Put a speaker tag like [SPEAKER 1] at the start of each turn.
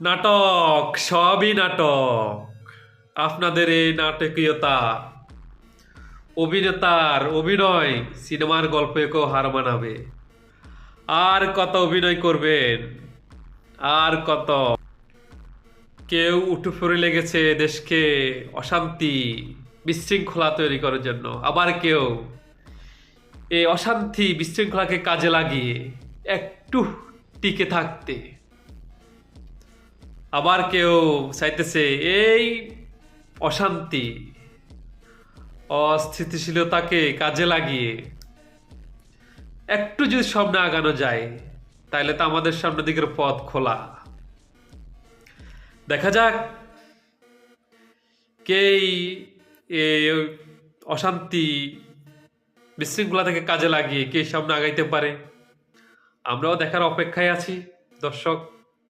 [SPEAKER 1] নাটক, সবই নাটক। আপনাদের এই নাটকীয়তা, অভিনেতার অভিনয় সিনেমার গল্পকেও হার মানাবে। আর কত অভিনয় করবেন? আর কত? কেউ উঠে পড়ে লেগেছে দেশকে অশান্তি, বিশৃঙ্খলা তৈরি করার জন্য, আবার কেউ এই অশান্তি বিশৃঙ্খলাকে কাজে লাগিয়ে একটু টিকে থাকতে, আবার কেউ চাইতেছে এই অশান্তি অস্থিতিশীলতাকে কাজে লাগিয়ে একটু যদি সামনে আগানো যায়, তাহলে তো আমাদের সামনের দিকের পথ খোলা। দেখা যাক কেই এই অশান্তি বিশৃঙ্খলা থেকে কাজে লাগিয়ে কে সামনে আগাইতে পারে। আমরাও দেখার অপেক্ষায় আছি, দর্শক।